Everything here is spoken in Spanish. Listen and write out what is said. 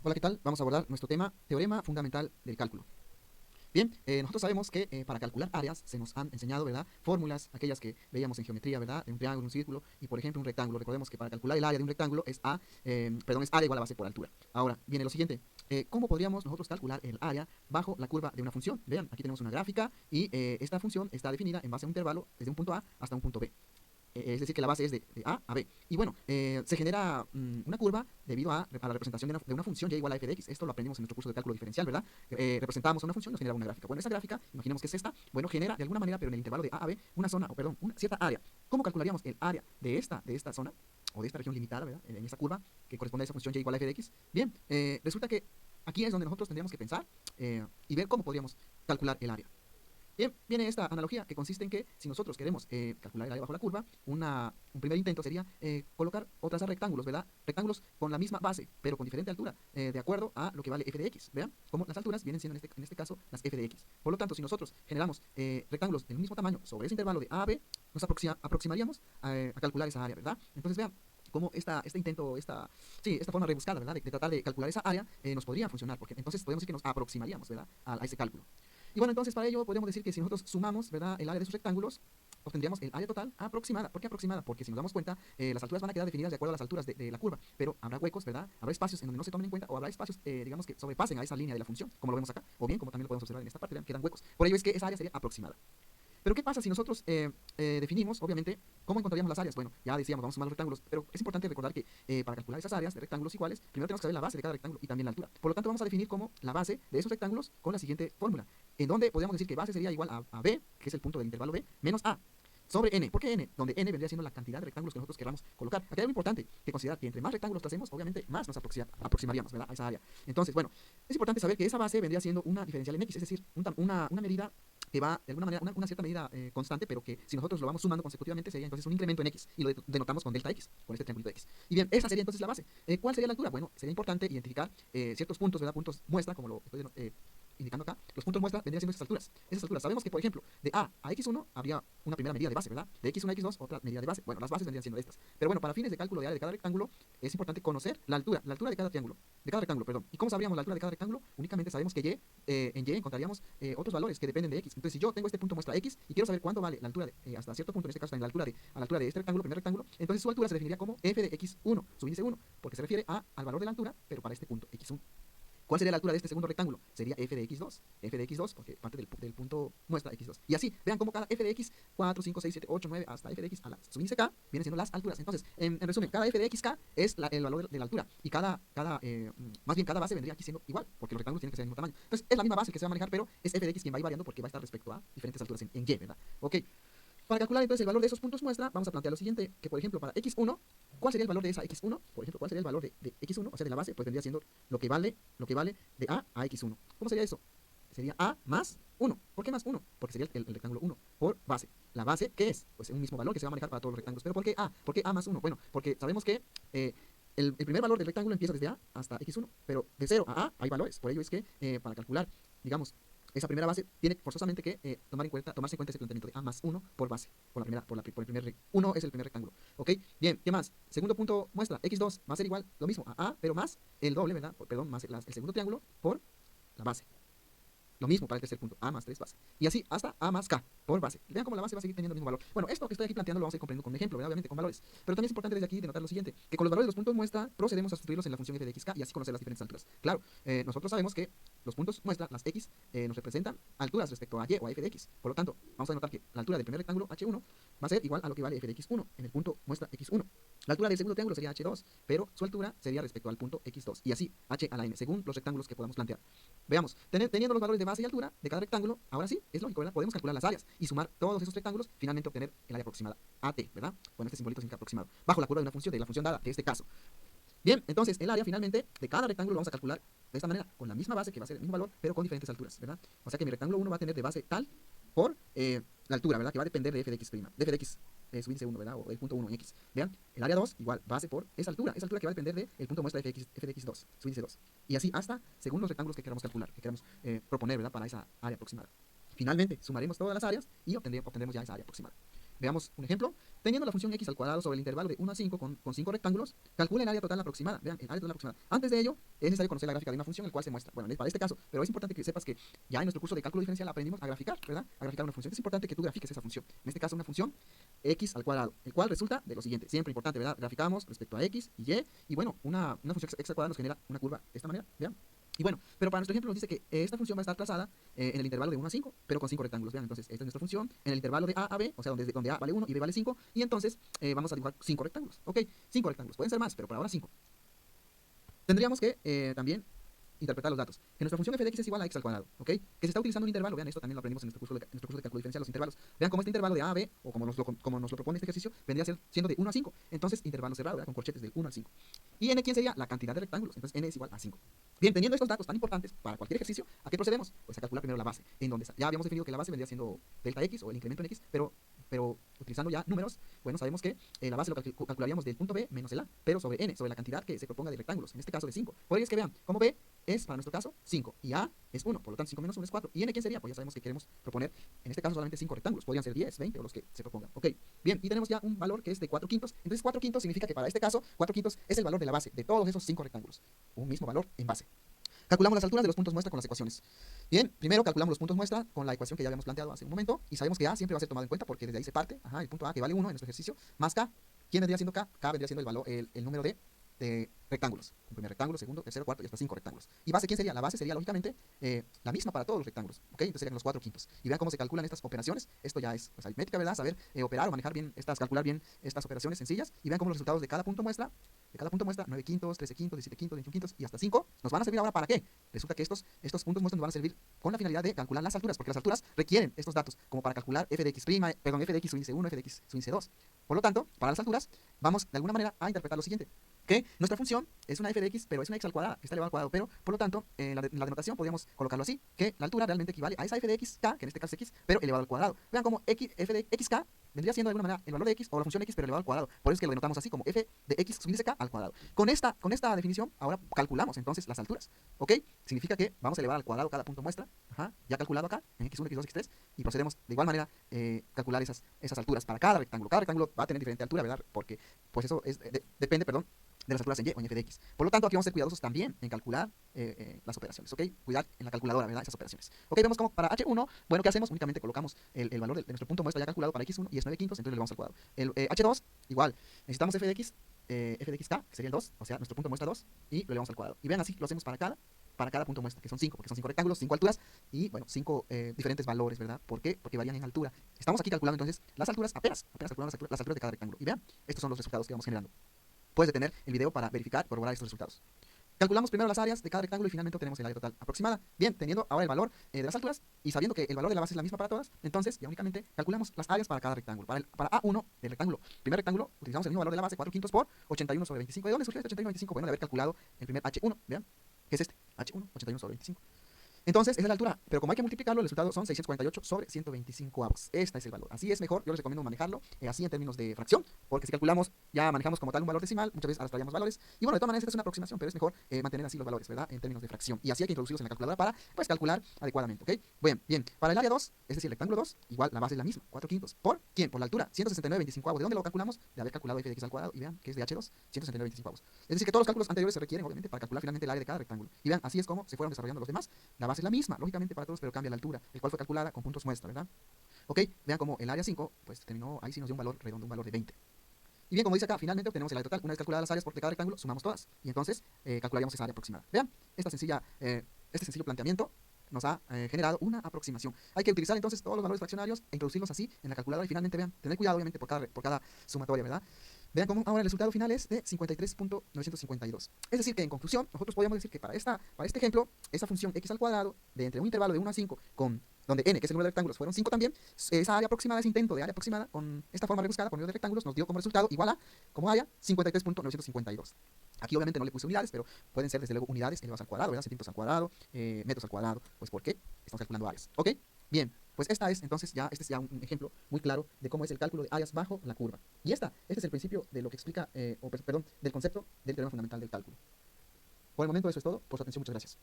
Hola, ¿qué tal? Vamos a abordar nuestro tema, teorema fundamental del cálculo. Bien, nosotros sabemos que para calcular áreas se nos han enseñado, ¿verdad? Fórmulas, aquellas que veíamos en geometría, ¿verdad? De un triángulo, un círculo y, por ejemplo, un rectángulo. Recordemos que para calcular el área de un rectángulo es es área igual a base por altura. Ahora, viene lo siguiente. ¿Cómo podríamos nosotros calcular el área bajo la curva de una función? Vean, aquí tenemos una gráfica y esta función está definida en base a un intervalo desde un punto A hasta un punto B. Es decir, que la base es de A a B. Y bueno, se genera una curva debido a la representación de una función y igual a f de x. Esto lo aprendimos en nuestro curso de cálculo diferencial, ¿verdad? Representamos una función y nos genera una gráfica. Bueno, esa gráfica, imaginemos que es esta, bueno, genera de alguna manera, pero en el intervalo de A a B, una zona, o perdón, una cierta área. ¿Cómo calcularíamos el área de esta zona, o de esta región limitada, ¿verdad? En esa curva que corresponde a esa función y igual a f de x. Bien, resulta que aquí es donde nosotros tendríamos que pensar y ver cómo podríamos calcular el área. Bien, viene esta analogía que consiste en que si nosotros queremos calcular el área bajo la curva, un primer intento sería colocar o trazar rectángulos, ¿verdad? Rectángulos con la misma base, pero con diferente altura, de acuerdo a lo que vale f de x. Vean cómo las alturas vienen siendo en este caso las f de x. Por lo tanto, si nosotros generamos rectángulos del mismo tamaño sobre ese intervalo de a a b, nos aproximaríamos a calcular esa área, ¿verdad? Entonces vean cómo este intento, esta forma rebuscada, ¿verdad? De tratar de calcular esa área nos podría funcionar, porque entonces podemos decir que nos aproximaríamos, ¿verdad? A ese cálculo. Y bueno, entonces para ello podríamos decir que si nosotros sumamos, ¿verdad?, el área de sus rectángulos, obtendríamos el área total aproximada. ¿Por qué aproximada? Porque si nos damos cuenta, las alturas van a quedar definidas de acuerdo a las alturas de la curva, pero habrá huecos, ¿verdad? Habrá espacios en donde no se tomen en cuenta o habrá espacios, digamos, que sobrepasen a esa línea de la función, como lo vemos acá, o bien, como también lo podemos observar en esta parte, vean, quedan huecos. Por ello es que esa área sería aproximada. Pero ¿qué pasa si nosotros definimos, obviamente, cómo encontraríamos las áreas? Bueno, ya decíamos, vamos a sumar los rectángulos, pero es importante recordar que para calcular esas áreas de rectángulos iguales, primero tenemos que saber la base de cada rectángulo y también la altura. Por lo tanto, vamos a definir como la base de esos rectángulos con la siguiente fórmula, en donde podríamos decir que base sería igual a B, que es el punto del intervalo B, menos A, sobre n. ¿Por qué n? Donde n vendría siendo la cantidad de rectángulos que nosotros queramos colocar. Aquí hay algo importante que considerar que entre más rectángulos tracemos, obviamente más nos aproximaríamos, ¿verdad?, a esa área. Entonces, bueno, es importante saber que esa base vendría siendo una diferencial en x, es decir, una medida que va de alguna manera, una cierta medida constante, pero que si nosotros lo vamos sumando consecutivamente sería entonces un incremento en x y lo denotamos con delta x, con este triangulito x. Y bien, esa sería entonces la base. ¿Cuál sería la altura? Bueno, sería importante identificar ciertos puntos, ¿verdad? Puntos muestra, como lo estoy indicando acá. Los puntos muestra vendrían siendo esas alturas. Esas alturas. Sabemos que, por ejemplo, de A a x1 habría una primera medida de base, ¿verdad? De x1 a x2 otra medida de base. Bueno, las bases vendrían siendo estas. Pero bueno, para fines de cálculo de área de cada rectángulo es importante conocer la altura de cada triángulo, de cada rectángulo, perdón. ¿Y cómo sabríamos la altura de cada rectángulo? Únicamente sabemos que en y encontraríamos otros valores que dependen de x. Entonces, si yo tengo este punto muestra x y quiero saber cuánto vale la altura hasta cierto punto, en este caso, a la altura de este rectángulo, primer rectángulo, entonces su altura se definiría como f de x1, su índice 1, porque se refiere al valor de la altura, pero para este punto x1. ¿Cuál sería la altura de este segundo rectángulo? Sería f de x2. F de x2, porque parte del punto muestra x2. Y así, vean cómo cada f de x, 4, 5, 6, 7, 8, 9, hasta f de x a la subíndice k, vienen siendo las alturas. Entonces, en resumen, cada f de xk es el valor de la altura. Y más bien cada base vendría aquí siendo igual, porque los rectángulos tienen que ser del mismo tamaño. Entonces, es la misma base que se va a manejar, pero es f de x quien va a ir variando porque va a estar respecto a diferentes alturas en y, ¿verdad? Ok. Para calcular entonces el valor de esos puntos muestra, vamos a plantear lo siguiente, que por ejemplo para x1, ¿cuál sería el valor de esa x1? Por ejemplo, ¿cuál sería el valor de x1? O sea, de la base, pues vendría siendo lo que vale de a x1. ¿Cómo sería eso? Sería a más 1. ¿Por qué más 1? Porque sería el rectángulo 1 por base. ¿La base qué es? Pues un mismo valor que se va a manejar para todos los rectángulos. ¿Pero por qué a? ¿Por qué a más 1? Bueno, porque sabemos que el primer valor del rectángulo empieza desde a hasta x1, pero de 0 a hay valores. Por ello es que para calcular, digamos, esa primera base tiene forzosamente que tomarse en cuenta ese planteamiento de a más 1 por base, por el primer 1 es el primer rectángulo. ¿Ok? Bien, ¿qué más? Segundo punto muestra, x2 va a ser igual, lo mismo, a a, pero más el doble, ¿verdad? Perdón, más el segundo triángulo por la base. Lo mismo para el tercer punto, a más 3 base. Y así hasta a más k por base. Vean cómo la base va a seguir teniendo el mismo valor. Bueno, esto que estoy aquí planteando lo vamos a ir comprendiendo con un ejemplo, ¿verdad? Obviamente con valores. Pero también es importante desde aquí denotar lo siguiente, que con los valores de los puntos muestra procedemos a sustituirlos en la función f de xk y así conocer las diferentes alturas. Claro, nosotros sabemos que los puntos muestra, las x, nos representan alturas respecto a y o a f de x. Por lo tanto, vamos a denotar que la altura del primer rectángulo h1 va a ser igual a lo que vale f de x1 en el punto muestra x1. La altura del segundo triángulo sería h2, pero su altura sería respecto al punto x2. Y así, h a la n, según los rectángulos que podamos plantear. Veamos, teniendo los valores de base y altura de cada rectángulo, ahora sí, es lógico, ¿verdad? Podemos calcular las áreas y sumar todos esos rectángulos, finalmente obtener el área aproximada, AT, ¿verdad? Bueno, este simbolito significa aproximado, bajo la curva de una función, de la función dada, de este caso. Bien, entonces el área finalmente de cada rectángulo lo vamos a calcular de esta manera, con la misma base, que va a ser el mismo valor, pero con diferentes alturas, ¿verdad? O sea que mi rectángulo 1 va a tener de base tal por la altura, ¿verdad? Que va a depender de f de x', de f de x, su índice 1, ¿verdad? O el punto 1 en x. Vean, el área 2 igual base por esa altura que va a depender del punto muestra f de x2, su índice 2. Y así hasta según los rectángulos que queramos calcular, que queramos proponer, ¿verdad? Para esa área aproximada. Finalmente, sumaremos todas las áreas y obtendremos ya esa área aproximada. Veamos un ejemplo. Teniendo la función x al cuadrado sobre el intervalo de 1 a 5 con 5 rectángulos, calcule el área total aproximada. Vean, el área total aproximada. Antes de ello, es necesario conocer la gráfica de una función, el cual se muestra. Bueno, para este caso, pero es importante que sepas que ya en nuestro curso de cálculo diferencial aprendimos a graficar, ¿verdad? A graficar una función. Es importante que tú grafiques esa función. En este caso, una función x al cuadrado, el cual resulta de lo siguiente. Siempre importante, ¿verdad? Graficamos respecto a x y y. Y bueno, una función x al cuadrado nos genera una curva de esta manera. Vean. Y bueno, pero para nuestro ejemplo nos dice que esta función va a estar trazada en el intervalo de 1 a 5, pero con 5 rectángulos. Vean, entonces esta es nuestra función en el intervalo de a a b, o sea, donde a vale 1 y b vale 5, y entonces vamos a dibujar 5 rectángulos. ¿Ok? 5 rectángulos. Pueden ser más, pero por ahora 5. Tendríamos que también interpretar los datos. Que nuestra función f de x es igual a x al cuadrado, ¿ok? Que se está utilizando un intervalo. Vean, esto también lo aprendimos en nuestro curso de cálculo diferencial, los intervalos. Vean cómo este intervalo de a a b, o como nos lo propone este ejercicio, vendría siendo de 1 a 5. Entonces, intervalo cerrado, ¿verdad? Con corchetes del 1 al 5. Y n, ¿quién sería? La cantidad de rectángulos. Entonces, n es igual a 5. Bien, teniendo estos datos tan importantes para cualquier ejercicio, ¿a qué procedemos? Pues a calcular primero la base, en donde ya habíamos definido que la base vendría siendo delta x o el incremento en x, pero utilizando ya números, bueno, sabemos que la base lo calcularíamos del punto b menos el a, pero sobre n, sobre la cantidad que se proponga de rectángulos, en este caso de 5. Por ello es que vean, como b es para nuestro caso 5 y a es 1, por lo tanto 5 menos 1 es 4. ¿Y n quién sería? Pues ya sabemos que queremos proponer, en este caso solamente 5 rectángulos, podrían ser 10, 20 o los que se propongan. Ok, bien, y tenemos ya un valor que es de 4 quintos, entonces 4 quintos significa que para este caso 4 quintos es el valor de la base de todos esos 5 rectángulos, un mismo valor en base. Calculamos las alturas de los puntos muestra con las ecuaciones. Bien, primero calculamos los puntos muestra con la ecuación que ya habíamos planteado hace un momento y sabemos que A siempre va a ser tomado en cuenta porque desde ahí se parte, el punto A que vale 1 en nuestro ejercicio, más K. ¿Quién vendría siendo K? K vendría siendo el valor, el número de rectángulos. Un primer rectángulo, segundo, tercero, cuarto y hasta 5 rectángulos. ¿Y base quién sería? La base sería lógicamente la misma para todos los rectángulos. ¿Ok? Entonces serían los 4 quintos. Y vean cómo se calculan estas operaciones. Esto ya es pues, aritmética, ¿verdad? Saber operar o manejar bien calcular bien estas operaciones sencillas. Y vean cómo los resultados de cada punto muestra, 9 quintos, 13 quintos, 17 quintos, 21 quintos y hasta 5, nos van a servir ahora para qué. Resulta que estos puntos muestra nos van a servir con la finalidad de calcular las alturas, porque las alturas requieren estos datos como para calcular f de x', f de x su índice 1, f de x su índice 2. Por lo tanto, para las alturas, vamos de alguna manera a interpretar lo siguiente. Que nuestra función es una f de x, pero es una x al cuadrado, que está elevado al cuadrado, pero por lo tanto, en la denotación podríamos colocarlo así, que la altura realmente equivale a esa f de x k, que en este caso es x, pero elevado al cuadrado. Vean como f de xk vendría siendo de alguna manera el valor de x o la función x, pero elevado al cuadrado. Por eso es que lo denotamos así, como f de x su índice k al cuadrado. Con esta definición, ahora calculamos entonces las alturas, ¿ok? Significa que vamos a elevar al cuadrado cada punto muestra, ya calculado acá, en x1, x2, x3, y procedemos de igual manera calcular esas alturas para cada rectángulo. Cada rectángulo va a tener diferente altura, ¿verdad? Porque pues eso depende, perdón, de las alturas en y o en f de x. Por lo tanto, aquí vamos a ser cuidadosos también en calcular las operaciones, ¿ok? Cuidar en la calculadora, ¿verdad? Esas operaciones. Ok, vemos como para h1, bueno, ¿qué hacemos? Únicamente colocamos el valor de nuestro punto muestra ya calculado para x1 y es 9 quintos, entonces le vamos al cuadrado. El h2, igual, necesitamos f de xk, que sería el 2, o sea, nuestro punto muestra 2, y lo elevamos al cuadrado. Y vean, así lo hacemos para cada punto muestra, que son 5, porque son 5 rectángulos, 5 alturas y, bueno, 5 diferentes valores, ¿verdad? ¿Por qué? Porque varían en altura. Estamos aquí calculando entonces las alturas, apenas calculando las alturas de cada rectángulo. Y vean, estos son los resultados que vamos generando. Puedes detener el video para verificar y corroborar estos resultados. Calculamos primero las áreas de cada rectángulo y finalmente obtenemos el área total aproximada. Bien, teniendo ahora el valor de las alturas y sabiendo que el valor de la base es la misma para todas, entonces ya únicamente calculamos las áreas para cada rectángulo. Para A1 del rectángulo, primer rectángulo, utilizamos el mismo valor de la base, 4 quintos por 81 sobre 25. ¿De dónde surgió este 81 sobre 25? Bueno, de haber calculado el primer H1, vean, que es este, H1, 81 sobre 25. Entonces, esa es la altura, pero como hay que multiplicarlo, el resultado son 648 sobre 125 avos. Este es el valor. Así es mejor, yo les recomiendo manejarlo así en términos de fracción, porque si calculamos, ya manejamos como tal un valor decimal, muchas veces arrastraríamos valores. Y bueno, de todas maneras, esta es una aproximación, pero es mejor mantener así los valores, ¿verdad? En términos de fracción. Y así hay que introducirlos en la calculadora para, pues, calcular adecuadamente, ¿ok? Bien. Para el área 2, es decir, el rectángulo 2, igual la base es la misma, 4 quintos. ¿Por quién? Por la altura, 169,25 avos. ¿De dónde lo calculamos? De haber calculado f de x al cuadrado, y vean que es de h2, 169,25 avos. Es decir, que todos los cálculos anteriores se requieren, obviamente, para calcular finalmente el área de cada rectángulo. Y vean, así es como se fueron desarrollando los demás. La base es la misma, lógicamente para todos, pero cambia la altura, el cual fue calculada con puntos muestra, ¿verdad? Ok, vean como el área 5, pues terminó, ahí sí nos dio un valor redondo, un valor de 20. Y bien, como dice acá, finalmente obtenemos el área total. Una vez calculadas las áreas por cada rectángulo, sumamos todas. Y entonces calcularíamos esa área aproximada. Vean, este sencillo planteamiento nos ha generado una aproximación. Hay que utilizar entonces todos los valores fraccionarios e introducirlos así en la calculadora y finalmente vean, tener cuidado obviamente por cada sumatoria, ¿verdad? Vean cómo ahora el resultado final es de 53,952. Es decir, que en conclusión, nosotros podríamos decir que para este ejemplo, esa función x al cuadrado de entre un intervalo de 1 a 5 donde n, que es el número de rectángulos, fueron 5 también, esa área aproximada, ese intento de área aproximada con esta forma rebuscada por medio de rectángulos nos dio como resultado igual a, como área, 53,952. Aquí obviamente no le puse unidades, pero pueden ser desde luego unidades elevadas al cuadrado, ¿verdad? Centímetros al cuadrado, metros al cuadrado, pues ¿por qué? Estamos calculando áreas, ¿ok? Bien, pues este es ya un ejemplo muy claro de cómo es el cálculo de áreas bajo la curva. Y este es el principio de lo que explica, del concepto del teorema fundamental del cálculo. Por el momento eso es todo, por su atención, muchas gracias.